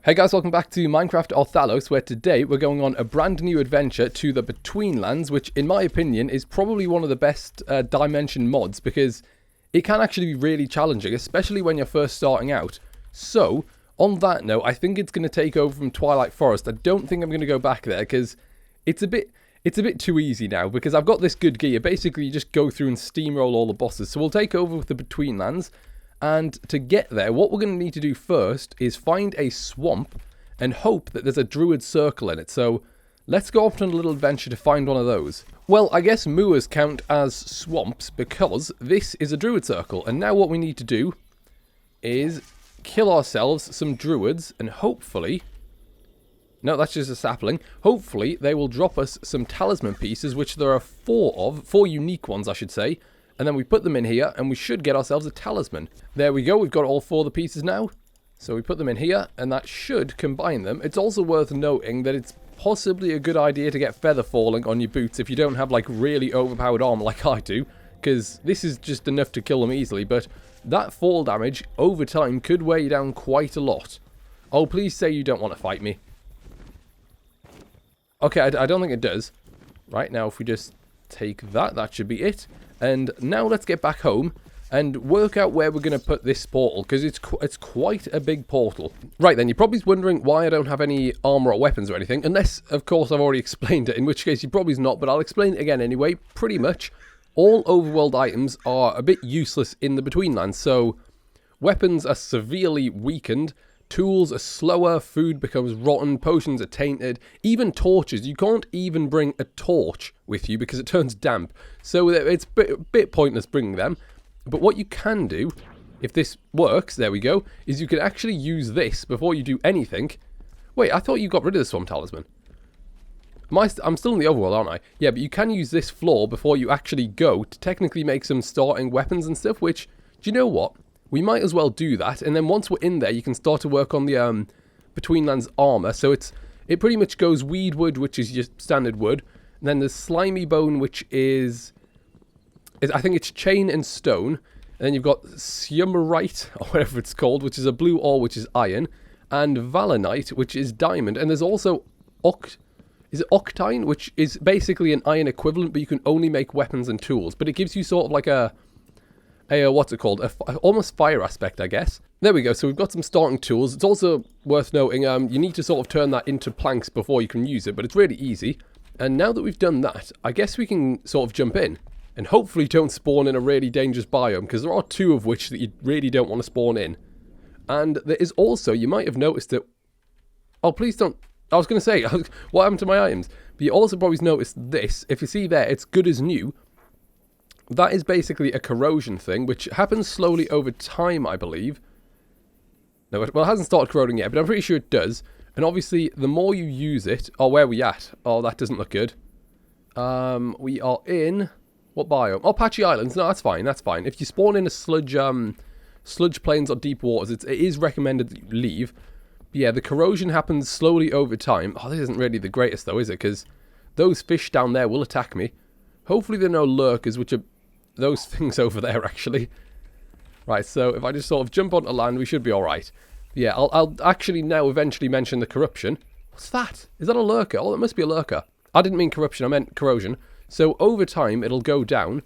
Hey guys, welcome back to Minecraft Arthalos, where today we're going on a brand new adventure to the Betweenlands, which in my opinion is probably one of the best dimension mods because it can actually be really challenging, especially when you're first starting out. So, on that note, I think it's going to take over from Twilight Forest. I don't think I'm going to go back there because it's a bit too easy now because I've got this good gear. Basically, you just go through and steamroll all the bosses. So we'll take over with the Betweenlands. And to get there, what we're going to need to do first is find a swamp and hope that there's a druid circle in it. So let's go off on a little adventure to find one of those. Well, I guess moors count as swamps because this is a druid circle. And now what we need to do is kill ourselves some druids and hopefully... No, that's just a sapling. Hopefully they will drop us some talisman pieces, which there are 4 unique ones I should say. And then we put them in here, and we should get ourselves a talisman. There we go, we've got all 4 of the pieces now. So we put them in here, and that should combine them. It's also worth noting that it's possibly a good idea to get feather falling on your boots if you don't have, like, really overpowered armor like I do. Because this is just enough to kill them easily, but that fall damage, over time, could weigh you down quite a lot. Oh, please say you don't want to fight me. Okay, I don't think it does. Right, now if we just take that, that should be it. And now let's get back home and work out where we're going to put this portal, because it's quite a big portal. Right then, you're probably wondering why I don't have any armor or weapons or anything, unless, of course, I've already explained it, in which case you probably not, but I'll explain it again anyway. Pretty much, all overworld items are a bit useless in the Betweenlands, so weapons are severely weakened, tools are slower, food becomes rotten, potions are tainted, even torches. You can't even bring a torch with you because it turns damp. So it's a bit pointless bringing them. But what you can do, if this works, there we go, is you can actually use this before you do anything. Wait, I thought you got rid of the Swamp Talisman. I'm still in the overworld, aren't I? Yeah, but you can use this floor before you actually go to technically make some starting weapons and stuff, which, do you know what? We might as well do that, and then once we're in there, you can start to work on the Betweenlands armor. So it pretty much goes weed wood, which is your standard wood, and then there's slimy bone, which is I think it's chain and stone, and then you've got siumerite, or whatever it's called, which is a blue ore, which is iron, and valenite, which is diamond, and there's also octine, which is basically an iron equivalent, but you can only make weapons and tools, but it gives you sort of like what's it called? Almost fire aspect, I guess. There we go. So we've got some starting tools. It's also worth noting, you need to sort of turn that into planks before you can use it, but it's really easy. And now that we've done that, I guess we can sort of jump in. And hopefully don't spawn in a really dangerous biome, because there are 2 of which that you really don't want to spawn in. And there is also, you might have noticed that... Oh, please don't... I was going to say, what happened to my items? But you also probably noticed this. If you see there, it's good as new. That is basically a corrosion thing, which happens slowly over time, I believe. No, well, it hasn't started corroding yet, but I'm pretty sure it does. And obviously, the more you use it... Oh, where are we at? Oh, that doesn't look good. We are in... What biome? Oh, Patchy Islands. No, that's fine, that's fine. If you spawn in a sludge plains or deep waters, it is recommended that you leave. But yeah, the corrosion happens slowly over time. Oh, this isn't really the greatest, though, is it? Because those fish down there will attack me. Hopefully there are no lurkers, which are... those things over there, actually. Right, so if I just sort of jump onto land, we should be alright. Yeah, I'll actually now eventually mention the corruption. What's that? Is that a lurker? Oh, it must be a lurker. I didn't mean corruption, I meant corrosion. So over time, it'll go down.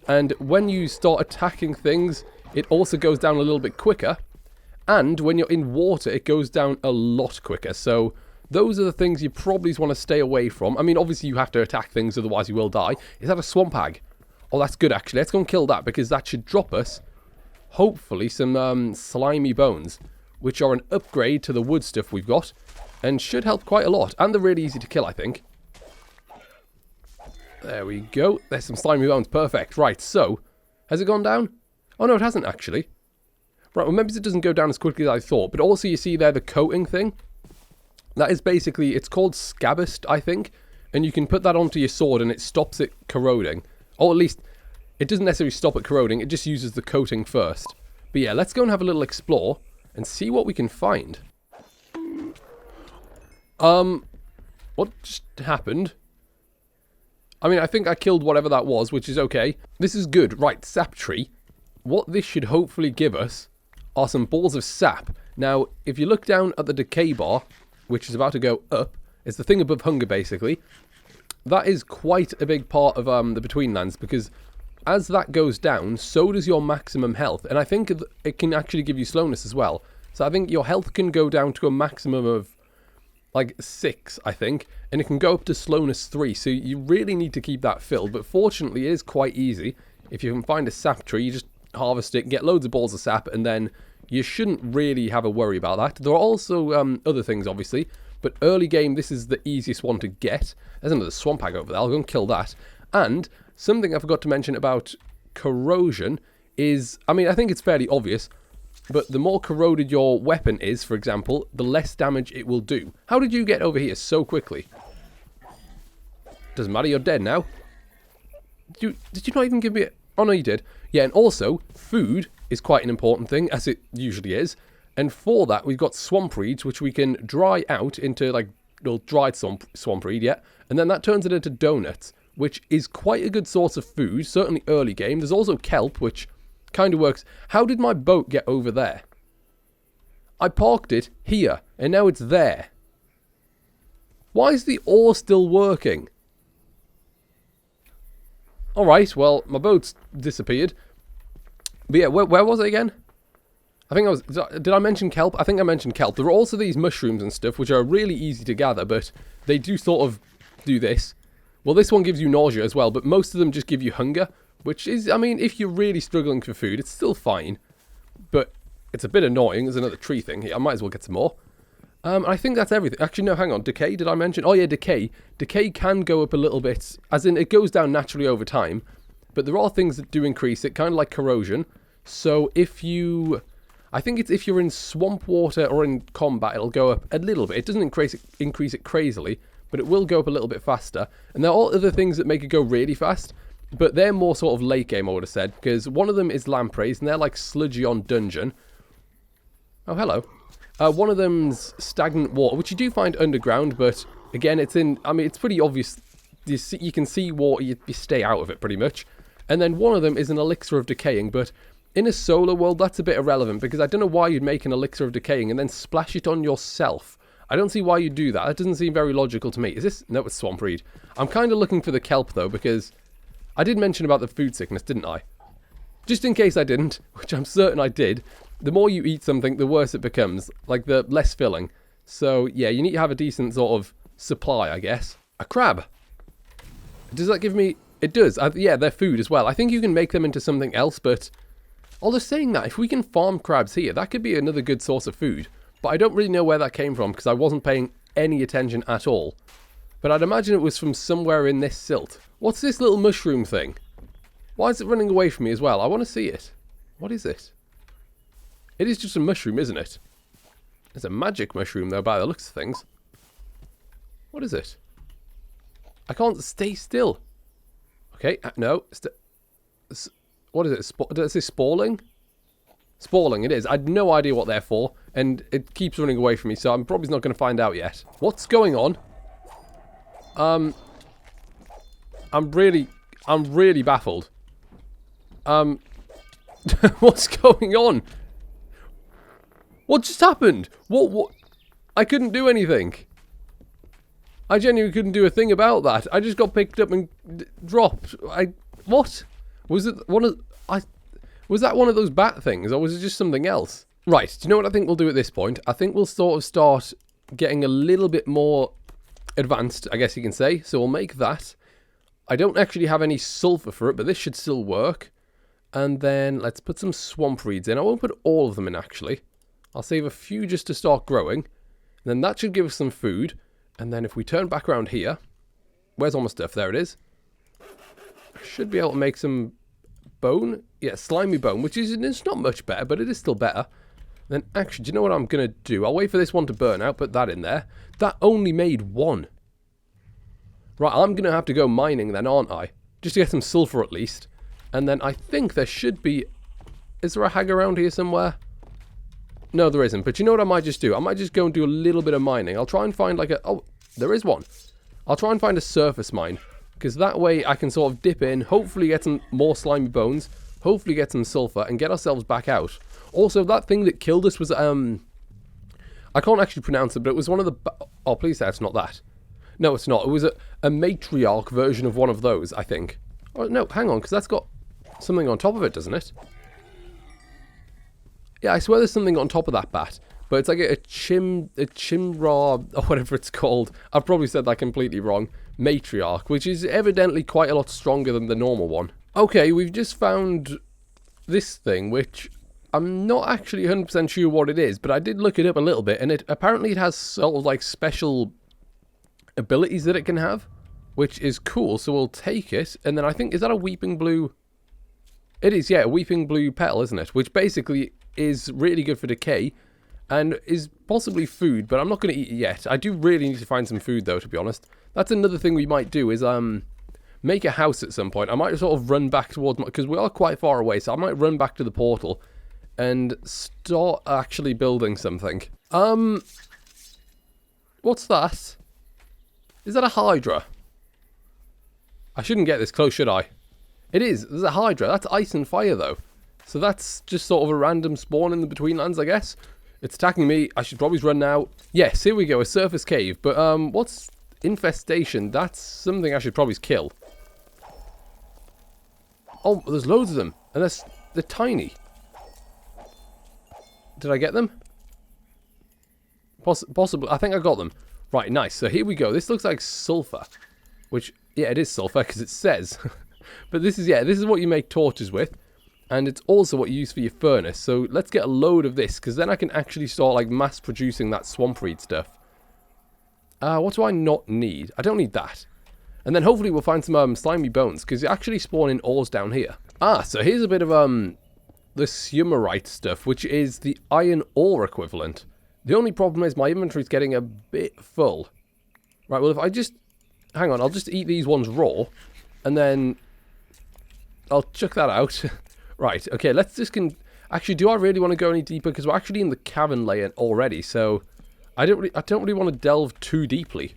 And when you start attacking things, it also goes down a little bit quicker. And when you're in water, it goes down a lot quicker. So those are the things you probably want to stay away from. I mean, obviously you have to attack things, otherwise you will die. Is that a swamp hag? Oh, that's good, actually. Let's go and kill that, because that should drop us, hopefully, some slimy bones, which are an upgrade to the wood stuff we've got, and should help quite a lot. And they're really easy to kill, I think. There we go. There's some slimy bones. Perfect. Right, so, has it gone down? Oh, no, it hasn't, actually. Right, well, maybe it doesn't go down as quickly as I thought, but also you see there the coating thing? That is basically, it's called Scabbist, I think, and you can put that onto your sword and it stops it corroding. Or at least, it doesn't necessarily stop it corroding, it just uses the coating first. But yeah, let's go and have a little explore and see what we can find. What just happened? I mean, I think I killed whatever that was, which is okay. This is good. Right, sap tree. What this should hopefully give us are some balls of sap. Now, if you look down at the decay bar, which is about to go up, it's the thing above hunger, basically. That is quite a big part of the Betweenlands, because as that goes down, so does your maximum health. And I think it can actually give you slowness as well. So I think your health can go down to a maximum of, like, 6, I think. And it can go up to slowness 3. So you really need to keep that filled. But fortunately, it is quite easy. If you can find a sap tree, you just harvest it, get loads of balls of sap, and then you shouldn't really have a worry about that. There are also other things, obviously. But early game, this is the easiest one to get. There's another swamp hag over there. I'll go and kill that. And something I forgot to mention about corrosion is, I mean, I think it's fairly obvious, but the more corroded your weapon is, for example, the less damage it will do. How did you get over here so quickly? Doesn't matter, you're dead now. Did you not even give me a... Oh, no, you did. Yeah, and also, food is quite an important thing, as it usually is. And for that, we've got swamp reeds, which we can dry out into, like, well, dried swamp reed, yeah. And then that turns it into donuts, which is quite a good source of food, certainly early game. There's also kelp, which kind of works. How did my boat get over there? I parked it here, and now it's there. Why is the ore still working? Alright, well, my boat's disappeared. But yeah, where was it again? I think I was... Did I mention kelp? I think I mentioned kelp. There are also these mushrooms and stuff, which are really easy to gather, but they do sort of do this. Well, this one gives you nausea as well, but most of them just give you hunger, which is, I mean, if you're really struggling for food, it's still fine. But it's a bit annoying. There's another tree thing here. I might as well get some more. I think that's everything. Actually, no, hang on. Decay, did I mention? Oh, yeah, decay. Decay can go up a little bit, as in it goes down naturally over time. But there are things that do increase it, kind of like corrosion. So if you... I think it's if you're in swamp water or in combat, it'll go up a little bit. It doesn't increase it crazily, but it will go up a little bit faster. And there are other things that make it go really fast, but they're more sort of late game, I would have said, because one of them is lampreys, and they're like sludgy on dungeon. Oh, hello. One of them's stagnant water, which you do find underground, but again, it's in... I mean, it's pretty obvious. You can see water, you stay out of it pretty much. And then one of them is an elixir of decaying, but... in a solar world, that's a bit irrelevant, because I don't know why you'd make an elixir of decaying and then splash it on yourself. I don't see why you'd do that. That doesn't seem very logical to me. Is this... No, it's swamp reed. I'm kind of looking for the kelp, though, because I did mention about the food sickness, didn't I? Just in case I didn't, which I'm certain I did, the more you eat something, the worse it becomes. Like, the less filling. So, yeah, you need to have a decent sort of supply, I guess. A crab. Does that give me... It does. Yeah, they're food as well. I think you can make them into something else, but... Although saying that, if we can farm crabs here, that could be another good source of food. But I don't really know where that came from, because I wasn't paying any attention at all. But I'd imagine it was from somewhere in this silt. What's this little mushroom thing? Why is it running away from me as well? I want to see it. What is it? It is just a mushroom, isn't it? It's a magic mushroom, though, by the looks of things. What is it? I can't stay still. Okay, no. What is it? Does it say spawling? Spawling, it is. I had no idea what they're for, and it keeps running away from me, so I'm probably not going to find out yet. What's going on? I'm really baffled. What's going on? What just happened? What? I couldn't do anything. I genuinely couldn't do a thing about that. I just got picked up and dropped. What? Was it one of... Was that one of those bat things, or was it just something else? Right, do you know what I think we'll do at this point? I think we'll sort of start getting a little bit more advanced, I guess you can say. So we'll make that. I don't actually have any sulfur for it, but this should still work. And then let's put some swamp reeds in. I won't put all of them in, actually. I'll save a few just to start growing. And then that should give us some food. And then if we turn back around here... Where's all my stuff? There it is. I should be able to make some bone. Yeah, slimy bone, which is it's not much better, but it is still better. Then actually, do you know what I'm going to do? I'll wait for this one to burn out, put that in there. That only made one. Right, I'm going to have to go mining then, aren't I? Just to get some sulfur at least. And then I think there should be... Is there a hag around here somewhere? No, there isn't. But you know what I might just do? I might just go and do a little bit of mining. I'll try and find like a... Oh, there is one. I'll try and find a surface mine. Because that way I can sort of dip in, hopefully get some more slimy bones, hopefully get some sulfur, and get ourselves back out. Also, that thing that killed us was I can't actually pronounce it, but it was one of the... Oh, please say it's not that. No, it's not. It was a matriarch version of one of those, I think. Oh, no, hang on, because that's got something on top of it, doesn't it? Yeah, I swear there's something on top of that bat. But it's like a chimra, or whatever it's called. I've probably said that completely wrong. Matriarch, which is evidently quite a lot stronger than the normal one. Okay, we've just found this thing, which I'm not actually 100% sure what it is, but I did look it up a little bit, and apparently it has sort of like special abilities that it can have, which is cool, so we'll take it. And then I think, is that a weeping blue? It is, yeah, a weeping blue petal, isn't it? Which basically is really good for decay, and is possibly food, but I'm not going to eat it yet. I do really need to find some food, though, to be honest. That's another thing we might do, is make a house at some point. I might sort of run back towards because we are quite far away, so I might run back to the portal and start actually building something. What's that? Is that a Hydra? I shouldn't get this close, should I? It is. There's a Hydra. That's ice and fire, though. So that's just sort of a random spawn in the Betweenlands, I guess. It's attacking me. I should probably run now. Yes, here we go. A surface cave. But what's infestation? That's something I should probably kill. Oh, there's loads of them. And they're tiny. Did I get them? Possibly. I think I got them. Right, nice. So here we go. This looks like sulfur. Which, yeah, it is sulfur because it says. But this is what you make torches with. And it's also what you use for your furnace. So let's get a load of this, because then I can actually start like mass producing that swamp reed stuff. What do I not need? I don't need that. And then hopefully we'll find some slimy bones, because you actually spawn in ores down here. So here's a bit of the sumerite stuff, which is the iron ore equivalent. The only problem is my inventory's getting a bit full. Right, well if I just... Hang on, I'll just eat these ones raw, and then I'll chuck that out. Right, okay, let's just... Actually, do I really want to go any deeper? Because we're actually in the cavern layer already, so I don't really want to delve too deeply.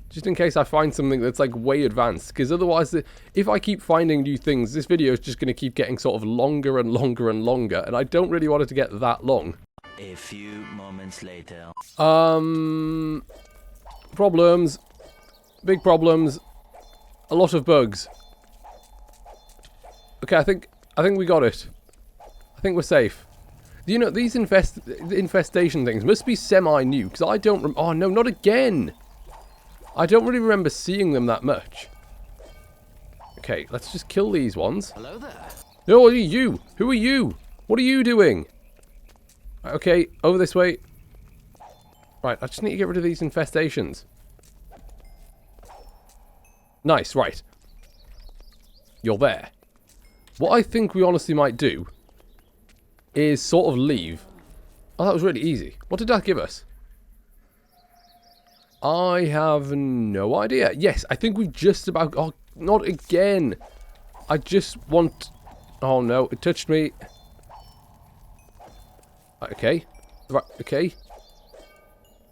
Just in case I find something that's like way advanced. Because otherwise, if I keep finding new things, this video is just going to keep getting sort of longer and longer and longer. And I don't really want it to get that long. A few moments later. Problems. Big problems. A lot of bugs. Okay, I think we got it. I think we're safe. You know, these infestation things must be semi-new, because I don't... Oh, no, not again! I don't really remember seeing them that much. Okay, let's just kill these ones. Hello there. No, what are you? Who are you? What are you doing? Okay, over this way. Right, I just need to get rid of these infestations. Nice, right. You're there. What I think we honestly might do is sort of leave. Oh, that was really easy. What did that give us? I have no idea. Yes, I think we've just about... Oh, not again. I just want... Oh, no. It touched me. Okay. Right, okay.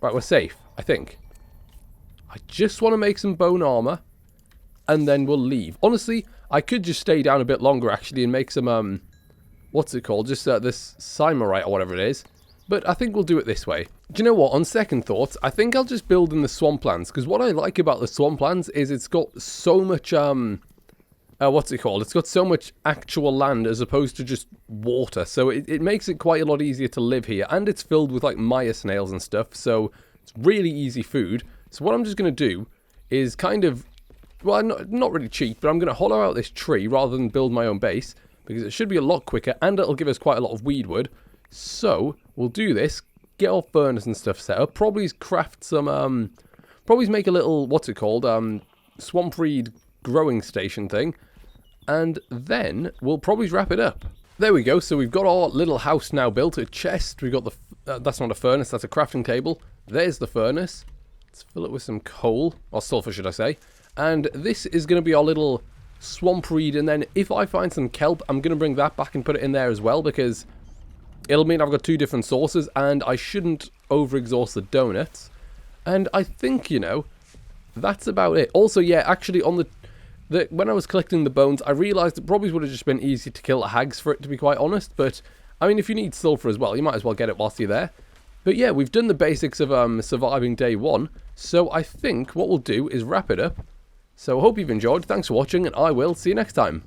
Right, we're safe, I think. I just want to make some bone armor. And then we'll leave. Honestly, I could just stay down a bit longer, actually, and make some, what's it called? Just this Cymerite or whatever it is. But I think we'll do it this way. Do you know what? On second thoughts, I think I'll just build in the swamplands. Because what I like about the swamplands is it's got so much, what's it called? It's got so much actual land as opposed to just water. So it makes it quite a lot easier to live here. And it's filled with, like, Maya snails and stuff. So it's really easy food. So what I'm just going to do is kind of... Well, not really cheat, but I'm going to hollow out this tree rather than build my own base. Because it should be a lot quicker, and it'll give us quite a lot of weed wood. So, we'll do this, get our furnace and stuff set up, probably craft some, probably make a little, what's it called, swamp reed growing station thing. And then, we'll probably wrap it up. There we go, so we've got our little house now built, a chest, we've got the, that's not a furnace, that's a crafting table. There's the furnace. Let's fill it with some coal, or sulfur should I say. And this is going to be our little swamp reed, and then if I find some kelp, I'm going to bring that back and put it in there as well, because it'll mean I've got two different sources, and I shouldn't over-exhaust the donuts. And I think, you know, that's about it. Also, yeah, actually, on when I was collecting the bones, I realised it probably would have just been easy to kill hags for it, to be quite honest, but, I mean, if you need sulfur as well, you might as well get it whilst you're there. But yeah, we've done the basics of surviving day 1. So I think what we'll do is wrap it up. So I hope you've enjoyed. Thanks for watching, and I will see you next time.